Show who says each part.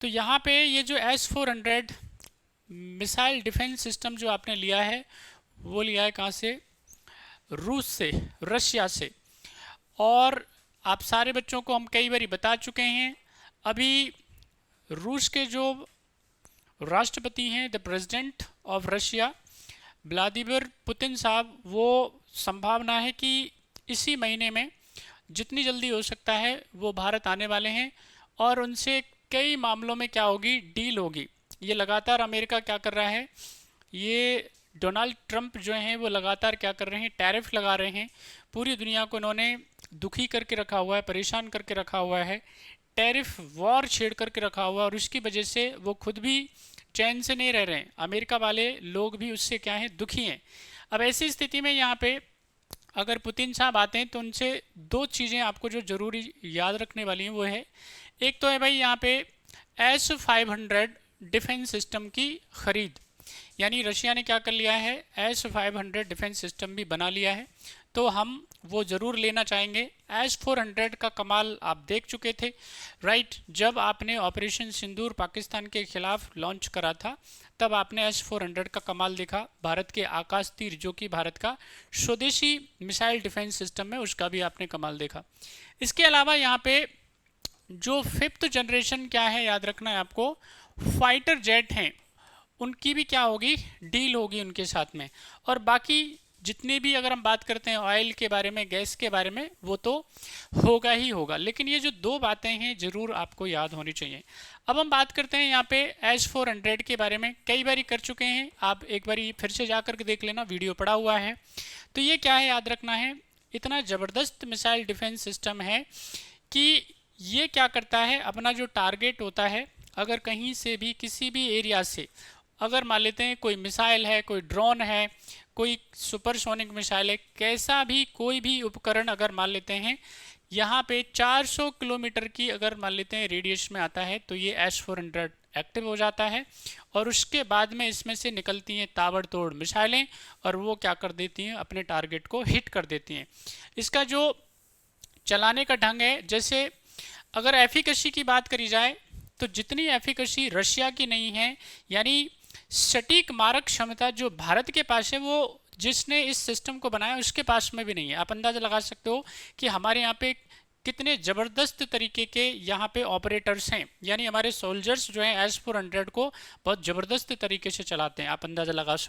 Speaker 1: तो यहाँ पे ये जो S-400 मिसाइल डिफेंस सिस्टम जो आपने लिया है वो लिया है कहाँ से? रूस से, रशिया से। और आप सारे बच्चों को हम कई बार बता चुके हैं। अभी रूस के जो राष्ट्रपति हैं, the president of Russia Vladimir Putin साहब, वो संभावना है कि इसी महीने में जितनी जल्दी हो सकता है वो भारत आने वाले हैं और उनसे कई मामलों में क्या होगी, डील होगी। ये लगातार अमेरिका क्या कर रहा है, ये डोनाल्ड ट्रंप जो हैं वो लगातार क्या कर रहे हैं, टैरिफ लगा रहे हैं। पूरी दुनिया को इन्होंने दुखी करके रखा हुआ है, परेशान करके रखा हुआ है, टैरिफ वॉर छेड़ करके रखा हुआ है और उसकी वजह से वो खुद भी चैन से नहीं रह रहे हैं। अमेरिका वाले लोग भी उससे क्या हैं, दुखी हैं। अब ऐसी स्थिति में यहाँ पे अगर पुतिन साहब आते हैं तो उनसे दो चीज़ें आपको जो ज़रूरी याद रखने वाली हैं वो है, एक तो है भाई यहाँ पे S-500 डिफेंस सिस्टम की खरीद, यानी रशिया ने क्या कर लिया है, S-500 डिफेंस सिस्टम भी बना लिया है, तो हम वो ज़रूर लेना चाहेंगे। S-400 का कमाल आप देख चुके थे, राइट? जब आपने ऑपरेशन सिंदूर पाकिस्तान के खिलाफ लॉन्च करा था तब आपने S-400 का कमाल देखा। भारत के आकाश तीर जो कि भारत का स्वदेशी मिसाइल डिफेंस सिस्टम है, उसका भी आपने कमाल देखा। इसके अलावा यहाँ पे जो फिफ्थ जनरेशन क्या है, याद रखना है आपको, फाइटर जेट हैं, उनकी भी क्या होगी, डील होगी उनके साथ में। और बाकी जितने भी अगर हम बात करते हैं ऑयल के बारे में, गैस के बारे में, वो तो होगा ही होगा। लेकिन ये जो दो बातें हैं ज़रूर आपको याद होनी चाहिए। अब हम बात करते हैं यहाँ पे S-400 के बारे में, कई बारी कर चुके हैं, आप एक बारी फिर से जा करके देख लेना, वीडियो पड़ा हुआ है। तो ये क्या है, याद रखना है, इतना ज़बरदस्त मिसाइल डिफेंस सिस्टम है कि ये क्या करता है, अपना जो टारगेट होता है, अगर कहीं से भी किसी भी एरिया से अगर मान लेते हैं कोई मिसाइल है, कोई ड्रोन है, कोई सुपरसोनिक मिसाइल है, कैसा भी कोई भी उपकरण अगर मान लेते हैं यहाँ पे 400 किलोमीटर की अगर मान लेते हैं रेडियस में आता है तो ये S-400 एक्टिव हो जाता है और उसके बाद में इसमें से निकलती हैं ताबड़तोड़ मिसाइलें और वो क्या कर देती हैं, अपने टारगेट को हिट कर देती हैं। इसका जो चलाने का ढंग है, जैसे अगर एफिकेसी की बात करी जाए तो जितनी एफिकेसी रशिया की नहीं है, यानी सटीक मारक क्षमता जो भारत के पास है वो जिसने इस सिस्टम को बनाया उसके पास में भी नहीं है। आप अंदाजा लगा सकते हो कि हमारे यहाँ पे कितने ज़बरदस्त तरीके के यहाँ पे ऑपरेटर्स हैं, यानी हमारे सोल्जर्स जो हैं S-400 को बहुत ज़बरदस्त तरीके से चलाते हैं, आप अंदाज़ा लगा सकते हो।